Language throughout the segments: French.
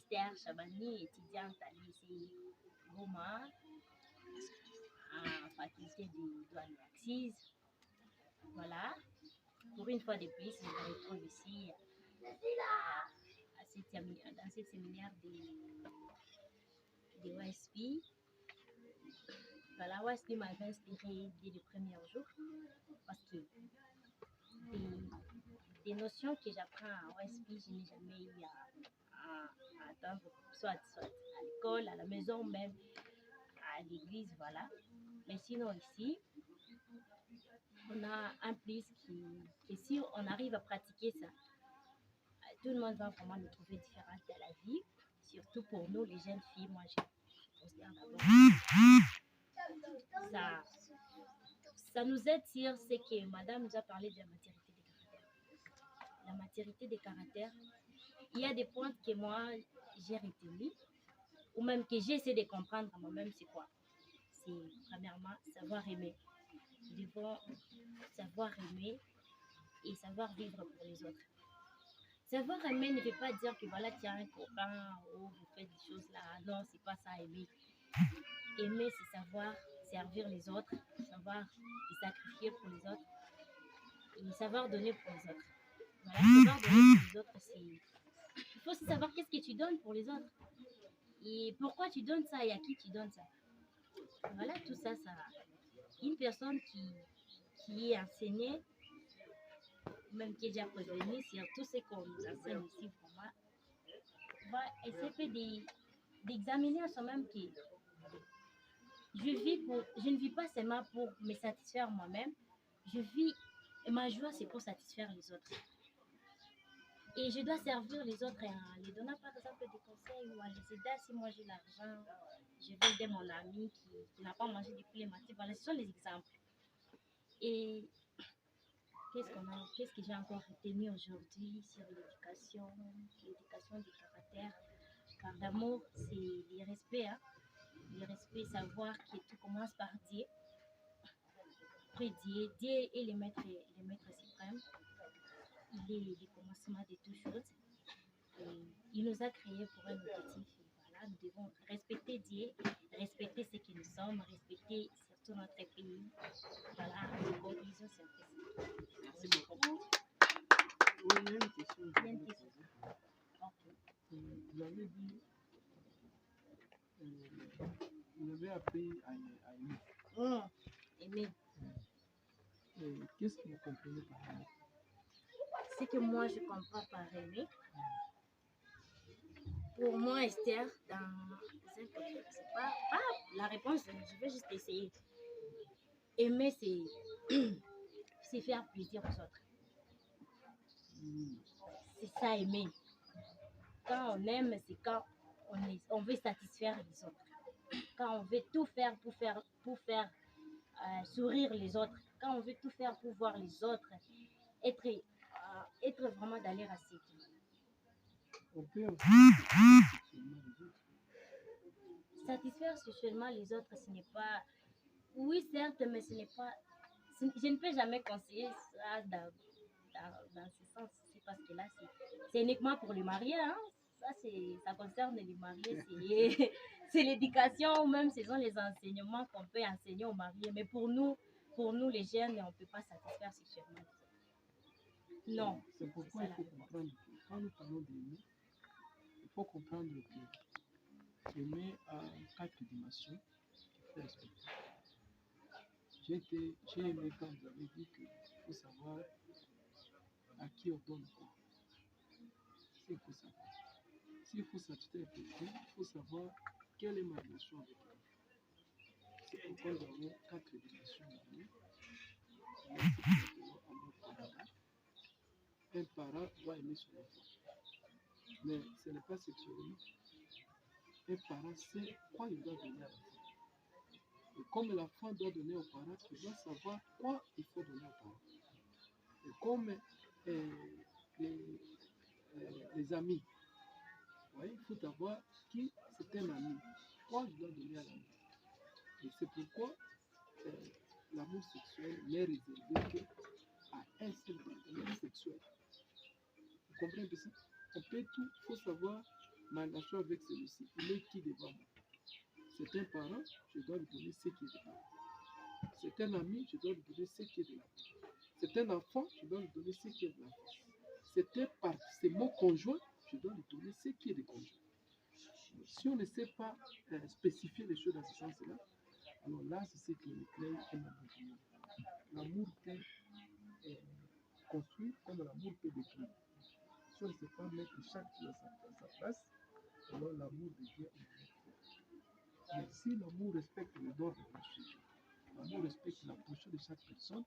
Esther Chabani, étudiante à l'ICI Goma, en faculté de douane et axes. Voilà, pour une fois de plus, je me retrouve ici dans cette séminaire de OSP. Voilà, OSP m'avait inspiré dès le premier jour parce que des notions que j'apprends à OSP, je n'ai jamais eu à attendre, soit à l'école, à la maison, même à l'église, voilà. Mais sinon ici, on a un plus que si on arrive à pratiquer ça, tout le monde va vraiment nous trouver différentes dans la vie, surtout pour nous les jeunes filles. Moi, je considère d'abord ça nous aide sur ce que madame nous a parlé de la maturité des caractères. La maturité des caractères, il y a des points que moi j'ai retenus ou même que j'ai essayé de comprendre à moi-même. C'est quoi? C'est premièrement savoir aimer. Nous devons savoir aimer et savoir vivre pour les autres. Savoir aimer ne veut pas dire que voilà, tu as un copain ou vous faites des choses là. Non, c'est pas ça, aimer. Aimer, c'est savoir servir les autres, savoir se sacrifier pour les autres et savoir donner pour les autres. Voilà, savoir donner pour les autres, c'est... Il faut aussi savoir qu'est-ce que tu donnes pour les autres et pourquoi tu donnes ça et à qui tu donnes ça. Voilà, tout ça, ça... Une personne qui est enseignée, même qui est déjà prévenue sur tout ce qu'on nous enseigne ici pour moi, va essayer d'examiner à soi-même que je ne vis pas seulement pour me satisfaire moi-même, je vis, et ma joie c'est pour satisfaire les autres. Et je dois servir les autres en les donnant par exemple des conseils ou en les aider. Si moi j'ai l'argent, je vais aider mon ami qui n'a pas mangé depuis le matin. Voilà, ce sont les exemples. Et qu'est-ce que j'ai encore retenu aujourd'hui sur l'éducation du caractère? Car l'amour, c'est le respect, hein? Le respect, savoir que tout commence par Dieu. Après Dieu, Dieu est le maître suprême. Il est le commencement de toutes choses. Et il nous a créés pour un objectif. Et voilà, nous devons respecter Dieu, respecter ce que nous sommes, respecter surtout notre pays. Voilà, en conclusion, c'est un peu ça. Merci beaucoup. Oui, il y a une question. Il y a une question. Ok. Vous avez dit, vous avez appris à aimer. Aimer. Qu'est-ce que vous comprenez par aimer? Ce que moi je comprends par aimer, pour moi, Esther, dans un côté, c'est pas la réponse, je vais juste essayer. Aimer, c'est faire plaisir aux autres. C'est ça, aimer. Quand on aime, c'est quand on veut satisfaire les autres. Quand on veut tout faire pour faire sourire les autres. Quand on veut tout faire pour voir les autres être vraiment dans leur assiette. On peut aussi satisfaire sexuellement les autres, ce n'est pas... Oui, certes, mais ce n'est pas... Je ne peux jamais conseiller ça dans ce sens. C'est parce que là, c'est uniquement pour les mariés. Hein? Ça concerne les mariés. C'est l'éducation, ou même ce sont les enseignements qu'on peut enseigner aux mariés. Mais pour nous les jeunes, on ne peut pas satisfaire sexuellement. Non. C'est pourquoi il faut comprendre que quand nous parlons d'aimer, il faut comprendre que aimer a 4 dimensions qu'il faut respecter. J'ai aimé quand vous avez dit qu'il faut savoir à qui on donne quoi. Il faut savoir. S'il faut satisfaire quelqu'un, il faut savoir quelle est ma relation avec lui. C'est pourquoi nous avons 4 dimensions d'amour. Un parent doit aimer son enfant. Mais ce n'est pas sexuellement. Un parent sait quoi il doit donner à l'enfant. Et comme l'enfant doit donner aux parents, il doit savoir quoi il faut donner aux parents. Et comme les amis, ouais, il faut savoir qui c'est un ami, quoi je dois donner à l'ami. Et c'est pourquoi l'amour sexuel n'est réservé qu'à un seul partenaire sexuel. Vous comprenez ça? On peut tout, il faut savoir ma relation avec celui-ci, il est qui devant moi? C'est un parent, je dois lui donner ce qui est devant moi. C'est un ami, je dois lui donner ce qui est de l'ami. C'est un enfant, je dois lui donner ce qui est de l'enfance. C'est mon conjoint, je dois lui donner ce qui est de conjoint. Si on ne sait pas spécifier les choses dans ce sens-là, alors là, c'est ce qui crée un amour. L'amour peut construire comme l'amour peut détruire. Si on ne sait pas mettre chaque chose à sa place, alors l'amour devient un. Mais si l'amour respecte le don de la chose, l'amour respecte la position de chaque personne,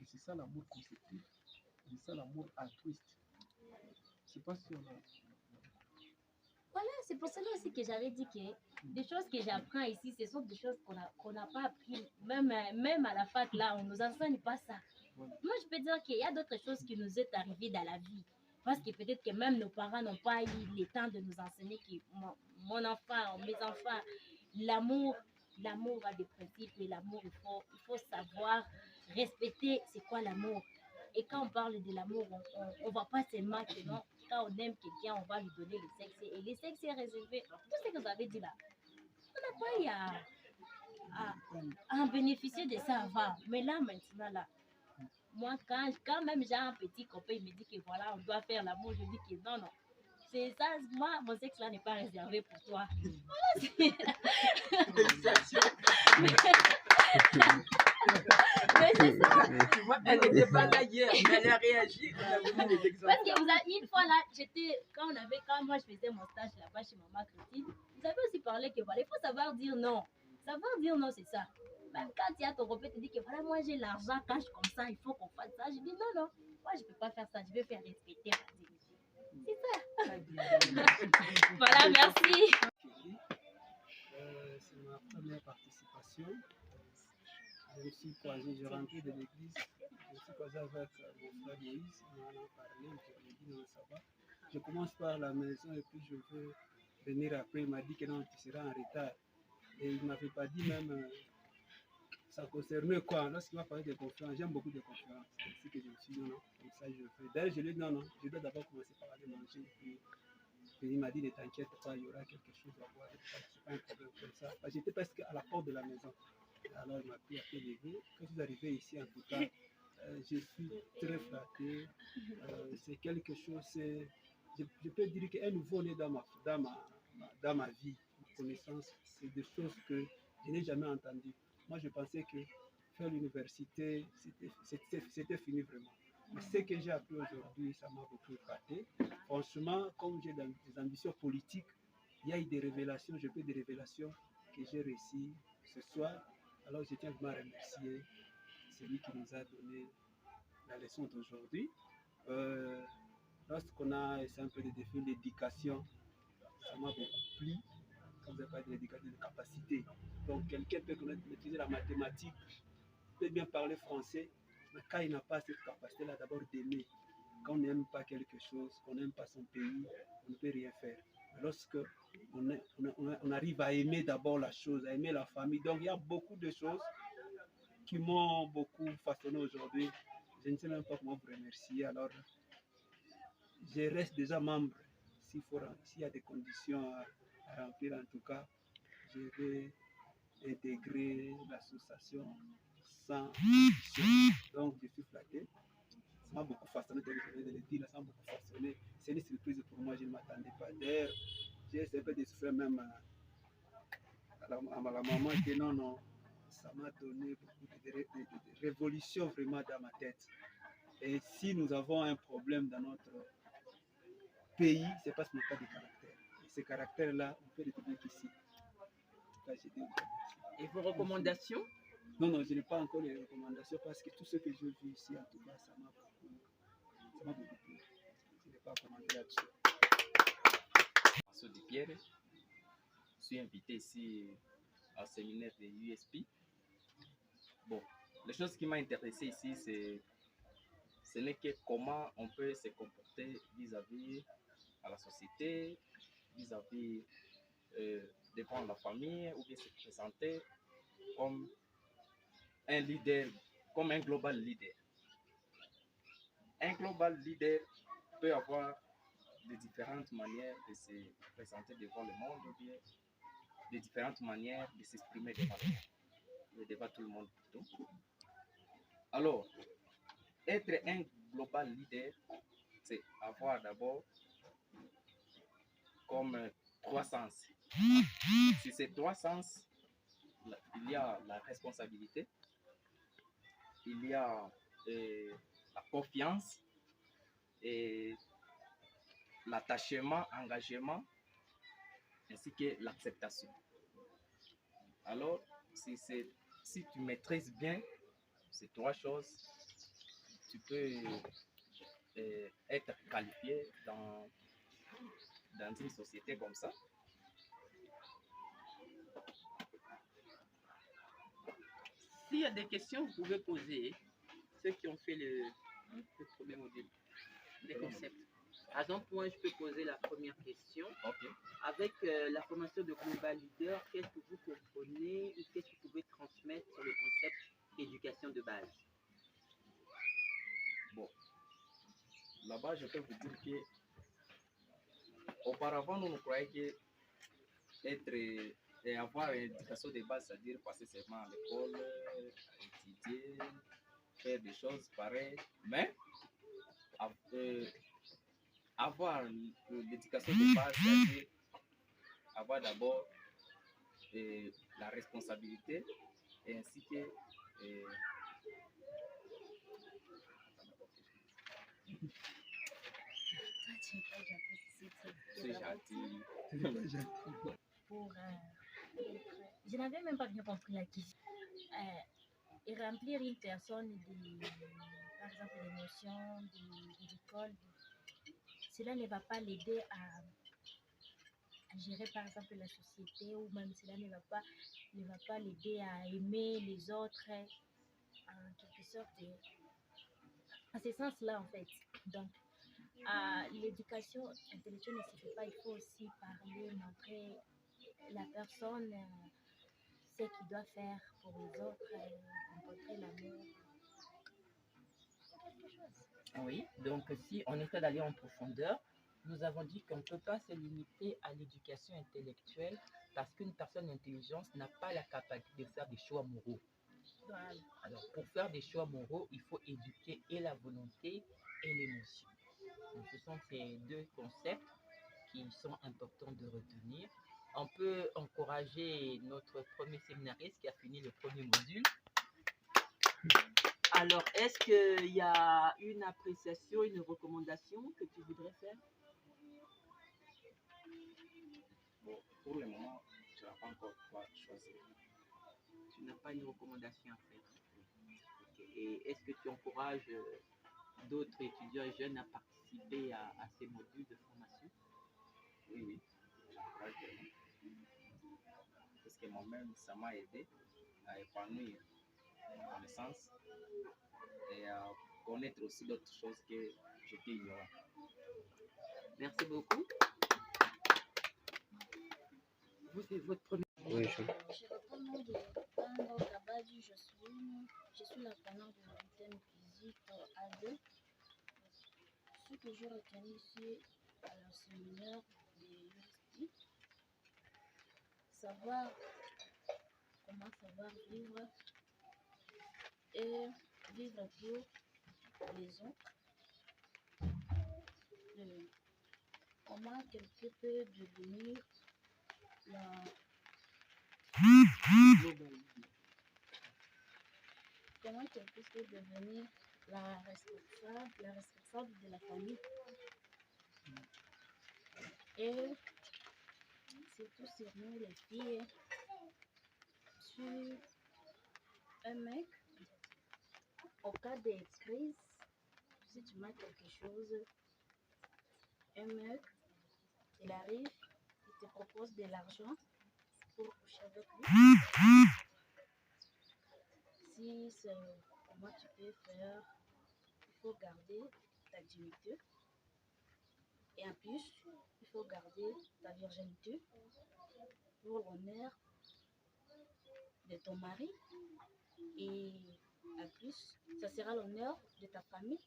et c'est ça l'amour conceptif, c'est ça l'amour altruiste. Je ne sais pas si on a. Voilà, c'est pour cela aussi que j'avais dit que des choses que j'apprends ici, ce sont des choses qu'on n'a pas appris. Même à la fac, là, on ne nous enseigne pas ça. Voilà. Moi, je peux dire qu'il y a d'autres choses qui nous est arrivées dans la vie. Parce que peut-être que même nos parents n'ont pas eu le temps de nous enseigner que mon enfant, mes enfants, l'amour a des principes et l'amour, il faut savoir respecter c'est quoi l'amour. Et quand on parle de l'amour, on ne va pas seulement que non, quand on aime quelqu'un, on va lui donner le sexe. Et le sexe est réservé. Tout ce que vous avez dit là, on n'a pas eu à en bénéficier de ça avant. Mais là, maintenant, là, moi, quand même j'ai un petit copain, il me dit que voilà, on doit faire l'amour, je dis que non, non. C'est ça, moi, mon sexe là n'est pas réservé pour toi. Mais c'est ça. Tu vois, elle n'était pas là hier, mais elle a réagi. On a donné des exemples. Parce que vous avez, une fois là, quand moi je faisais mon stage là-bas chez Maman Christine, vous avez aussi parlé que voilà, il faut savoir dire non. Savoir dire non, c'est ça. Même quand il y a ton copain te dit que voilà, moi j'ai l'argent cash comme ça, il faut qu'on fasse ça. Je dis non, non, moi je ne peux pas faire ça, je vais faire respecter ma dignité. C'est ça. Voilà, merci. C'est ma première participation. Je me suis croisé, j'ai rentré de l'église, je me suis croisé avec mon frère Moïse, on en a parlé, je lui ai dit non, ça va. Je commence par la maison et puis je veux venir après. Il m'a dit que non, tu seras en retard. Et il ne m'avait pas dit même ça concernait quoi. Lorsqu'il m'a parlé de conférences, j'aime beaucoup de conférences. C'est ce que je me suis dit non, non, comme ça je fais. D'ailleurs, je lui ai dit non, non, je dois d'abord commencer par aller manger. Puis il m'a dit ne t'inquiète pas, il y aura quelque chose à voir. C'est pas un problème comme ça. J'étais presque à la porte de la maison. Alors il m'a pris à pied levé. Quand je suis arrivé ici, en tout cas, je suis très flatté. C'est quelque chose, je peux dire qu'un nouveau-né dans ma vie, ma connaissance, c'est des choses que je n'ai jamais entendues. Moi, je pensais que faire l'université, c'était fini vraiment. Mais ce que j'ai appris aujourd'hui, ça m'a beaucoup flatté. Franchement, comme j'ai des ambitions politiques, il y a eu des révélations, des révélations que j'ai réussies ce soir. Alors je tiens vraiment à remercier celui qui nous a donné la leçon d'aujourd'hui. Lorsqu'on a essayé un peu de définir l'éducation, ça m'a beaucoup plu. Quand vous avez parlé de l'éducation, de capacité. Donc quelqu'un peut connaître, maîtriser la mathématique, peut bien parler français, mais quand il n'a pas cette capacité-là d'abord d'aimer, quand on n'aime pas quelque chose, qu'on n'aime pas son pays, on ne peut rien faire. Lorsque on arrive à aimer d'abord la chose, à aimer la famille, donc il y a beaucoup de choses qui m'ont beaucoup façonné aujourd'hui. Je ne sais même pas comment vous remercier. Alors, je reste déjà membre. S'il y a des conditions à remplir, en tout cas, je vais intégrer l'association sans condition. Donc, je suis flatté. Ça m'a beaucoup façonné, de le dire, ça m'a beaucoup façonné. C'est une surprise pour moi, je ne m'attendais pas. D'ailleurs, j'ai un peu de souffrir même à la maman que non, non, ça m'a donné beaucoup de révolution vraiment dans ma tête. Et si nous avons un problème dans notre pays, c'est parce qu'on n'a pas de caractère. Et ce caractère-là, on peut le trouver qu'ici. Et vos recommandations? Non, non, je n'ai pas encore les recommandations parce que tout ce que j'ai vu ici, en tout cas, ça m'a beaucoup plu. Je n'ai pas commenté là-dessus. De Pierre, je suis invité ici au séminaire de USP. Bon, la chose qui m'a intéressé ici, ce n'est que comment on peut se comporter vis-à-vis à la société, vis-à-vis devant la famille, ou bien se présenter comme un leader, comme un global leader. Un global leader peut avoir les différentes manières de se présenter devant le monde ou bien les différentes manières de s'exprimer devant le monde, devant tout le monde plutôt. Alors, être un global leader, c'est avoir d'abord comme trois sens. Sur ces trois sens, il y a la responsabilité, il y a la confiance et l'attachement, engagement, ainsi que l'acceptation. Alors, si tu maîtrises bien ces trois choses, tu peux être qualifié dans une société comme ça. S'il y a des questions, vous pouvez poser. Ceux qui ont fait le premier module, des concepts. Par exemple, moi, je peux poser la première question. Ok. Avec la formation de Global Leader, qu'est-ce que vous comprenez ou qu'est-ce que vous pouvez transmettre sur le concept éducation de base? Bon, là-bas, je peux vous dire que auparavant, nous croyons que être et avoir une éducation de base, c'est-à-dire passer seulement à l'école, étudier, faire des choses pareilles, mais avoir l'éducation de base, c'est-à-dire avoir d'abord la responsabilité et ainsi que c'est gentil. Pour, je n'avais même pas bien compris la question. Et remplir une personne par exemple, des notions d'école, cela ne va pas l'aider à gérer par exemple la société, ou même cela ne va pas l'aider à aimer les autres, en quelque sorte, à ce sens-là en fait. Donc, l'éducation intellectuelle ne suffit pas, il faut aussi parler, montrer la personne ce qu'il doit faire pour les autres, rencontrer l'amour. Oui, donc si on essaie d'aller en profondeur, nous avons dit qu'on ne peut pas se limiter à l'éducation intellectuelle parce qu'une personne intelligente n'a pas la capacité de faire des choix moraux. Voilà. Alors, pour faire des choix moraux, il faut éduquer et la volonté et l'émotion. Donc, ce sont ces deux concepts qui sont importants de retenir. On peut encourager notre premier séminariste qui a fini le premier module. Alors, est-ce qu'il y a une appréciation, une recommandation que tu voudrais faire? Bon, pour le moment, tu n'as pas encore choisi. Tu n'as pas une recommandation à faire. Okay. Et est-ce que tu encourages d'autres étudiants et jeunes à participer à ces modules de formation? Oui, j'encourage vraiment. Parce que moi-même, ça m'a aidé à épanouir mes connaissances et à connaître aussi d'autres choses que j'étais ignorant. Merci beaucoup. Vous, c'est votre premier. Oui, Je reprends le nom de Tango Kabadi, je suis l'apprenant de thème physique A2. Ce que j'ai retenu ici à la séminaire de l'USP, comment savoir vivre et vivre pour les autres. Comment quelqu'un peut devenir comment quelqu'un peut devenir la responsable de la famille. Et surtout sur nous les filles, sur un mec, au cas de crise, si tu manques quelque chose, un mec, il arrive, il te propose de l'argent pour coucher avec lui. Si c'est comment tu peux faire, il faut garder ta dignité. Et en plus, il faut garder ta virginité pour l'honneur de ton mari. Et en plus, ça sera l'honneur de ta famille.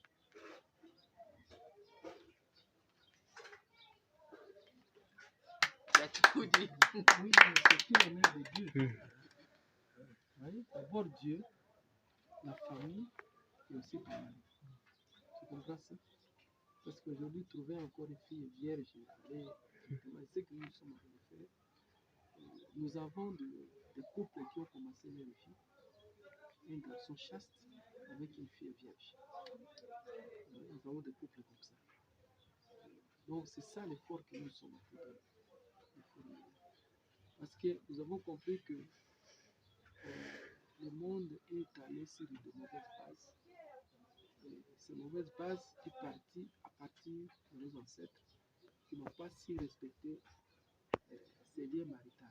a tout dit. Oui, mais c'est qui l'honneur de Dieu. Oui, d'abord Dieu, la famille et aussi ton mari. Tu comprends ça? Parce qu'aujourd'hui, trouver encore une fille vierge, aller, c'est que nous sommes en train de faire. Nous avons des couples qui ont commencé leur vie, un garçon chaste avec une fille vierge. Nous avons des couples comme ça. Donc c'est ça l'effort que nous sommes en train de faire. Parce que nous avons compris que le monde est allé sur de mauvaises bases. Et ces mauvaises bases sont parties à partir de nos ancêtres qui n'ont pas si respecté ces liens maritaux.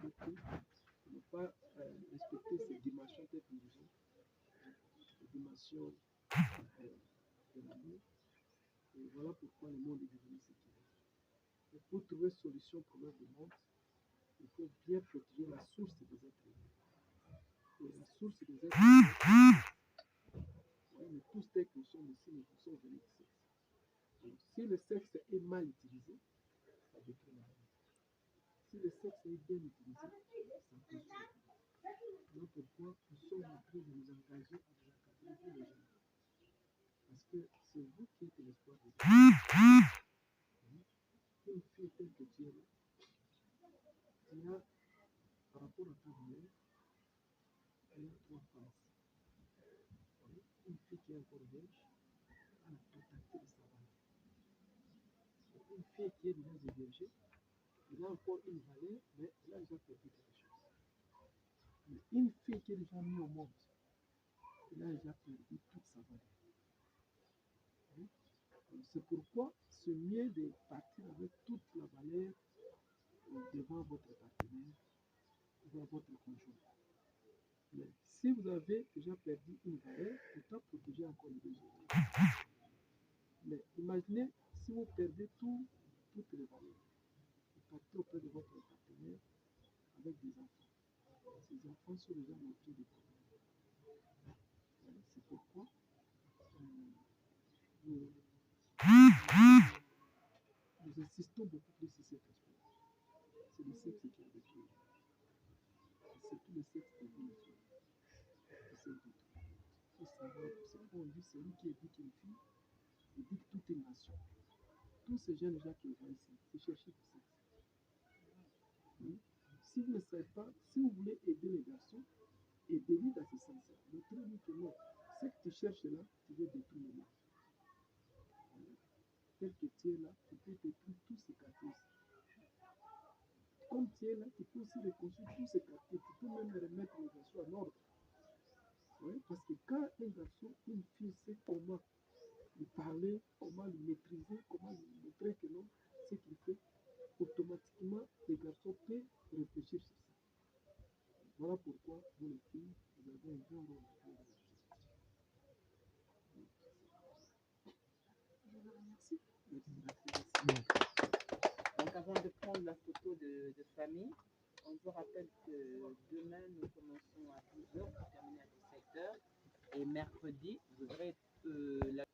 Beaucoup n'ont pas respecté ces dimensions telles que nous disons, les dimensions de l'amour. Et voilà pourquoi le monde est devenu ce qu'il est. Et pour trouver une solution au problème du monde, il faut bien protéger la source des êtres humains. Et la source des êtres humains, nous tous dès que nous sommes ici, nous sommes venus du sexe. Alors, si le sexe est mal utilisé, ça détruit la vie. Si le sexe est bien utilisé, ça construit la vie. Voilà pourquoi nous sommes en train de nous engager à vous encadrer tous les jeunes. Parce que c'est vous qui êtes l'espoir des autres. Une fille telle que tu es là, tu as, par rapport à ta valeur, elle a 3 phases. Une fille qui est encore vierge a la totalité de sa valeur. Une fille qui est déjà déviergée, elle a encore une valeur, mais elle a déjà perdu quelque chose. Mais une fille qui est déjà mise au monde, elle a déjà perdu toute sa valeur. C'est pourquoi c'est mieux de partir avec toute la valeur devant votre partenaire, devant votre conjoint. Mais si vous avez déjà perdu une valeur, autant protéger encore les deux autres. Mais imaginez si vous perdez toutes les valeurs, vous partez auprès de votre partenaire avec des enfants. Ces enfants sont déjà montrés de problèmes. C'est pourquoi nous insistons beaucoup plus sur cet aspect. C'est le sexe qui a détruit. C'est tout le sexe qui a détruit. Il faut savoir, c'est pourquoi on dit celui qui éduque une fille, éduque toute une nation. Tous ces jeunes gens qui voient ici, c'est chercher du sexe. Oui. Si vous ne savez pas, si vous voulez aider les garçons, aidez-les dans ce sens-là. Montrez-lui que non, ce que tu cherches là, tu veux détruire le monde. Tel que tu es là, tu peux détruire tous ces quartiers. Comme tu es là, tu peux aussi reconstruire tous ces quartiers. Tu peux même remettre les garçons en ordre. Oui, parce que quand un garçon, une fille sait comment lui parler, comment lui maîtriser, comment lui montrer que non, ce qu'il fait, automatiquement, les garçons peuvent réfléchir sur ça. Voilà pourquoi, vous les filles, vous avez un grand rôle à jouer dans la société. Je vous remercie. Merci. Donc avant de prendre la photo de famille, on vous rappelle que demain nous commençons à 12h pour terminer à 17h. Et mercredi, vous aurez la...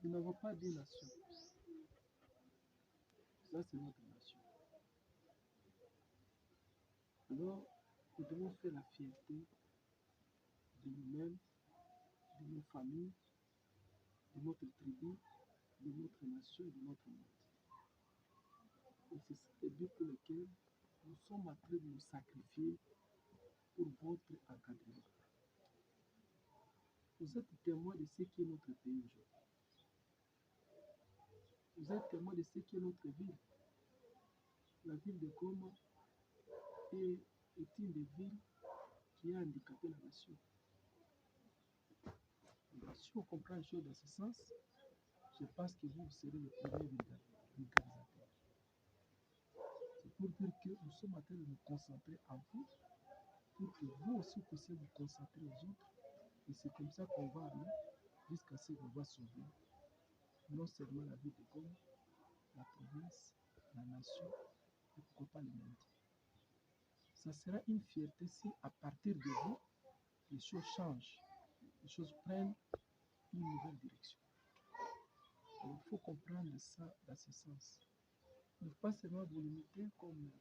Nous n'avons pas deux nations. Ça, c'est notre nation. Alors, nous devons faire la fierté de nous-mêmes, de nos familles, de notre tribu, de notre nation et de notre monde. Et c'est ça le but pour lequel nous sommes en train de nous sacrifier pour votre encadrement. Vous êtes témoin de ce qui est notre pays aujourd'hui. Vous êtes témoin de ce qui est notre ville. La ville de Goma est une des villes qui a handicapé la nation. Si on comprend les choses dans ce sens, je pense que vous serez le premier vulgarisateur. C'est pour dire que nous sommes en train de nous concentrer en vous, pour que vous aussi puissiez vous concentrer aux autres. Et c'est comme ça qu'on va aller jusqu'à ce qu'on va sauver non seulement la ville de Goma, la province, la nation, et pourquoi pas le monde. Ça sera une fierté si à partir de vous, les choses changent, les choses prennent une nouvelle direction. Alors, il faut comprendre ça dans ce sens. ne faut pas seulement vous limiter comme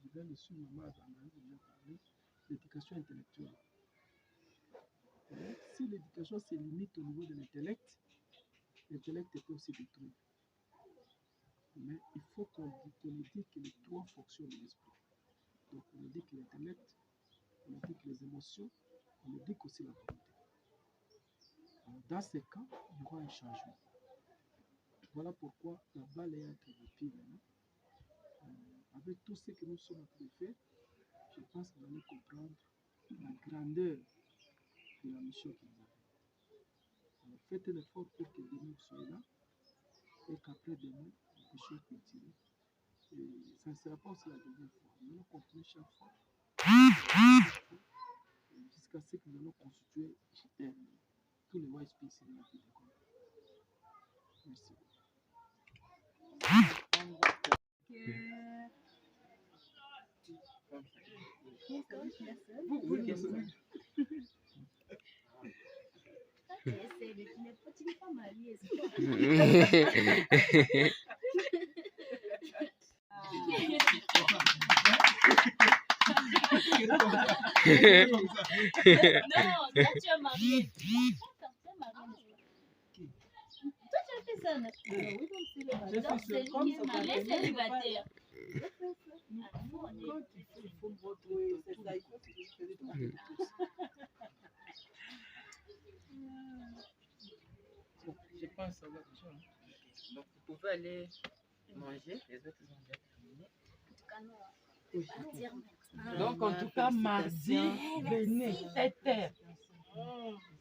je viens de suivre maman Adamani, je viens parler d'éducation intellectuelle. Si l'éducation se limite au niveau de l'intellect, l'intellect peut aussi détruire. Mais il faut qu'on éduque les trois fonctions de l'esprit. Donc on éduque l'intellect, on éduque les émotions, on éduque aussi la volonté. Alors, dans ces cas, il y aura un changement. Voilà pourquoi la balle est entre vos pieds maintenant. Avec tout ce que nous sommes en train de faire, je pense que vous allez comprendre la grandeur de la mission que vous avez. Alors faites un effort pour que demain vous soyez là et qu'après demain, vous puissiez continuer. Et ça ne sera pas aussi la dernière fois. Nous allons continuer chaque fois jusqu'à ce que nous allons constituer tous les YSP ici dans la ville de Congo. Merci. Tu n'es pas marié. Non, toi tu es marié. Toi tu as fait ça, non? Donc c'est lui qui est marié, célibataire. Je pense à la déjà. Donc, vous pouvez aller manger, les autres ont déjà terminé. Donc, en tout cas, mardi, venez, 7h.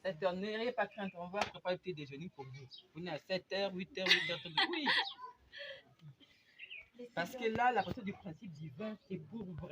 7h, n'ayez pas crainte, on va préparer le petit déjeuner pour vous. Venez à 7h, 8h, 8h. Oui. Parce que là, la partie du principe divin, c'est pour vraiment.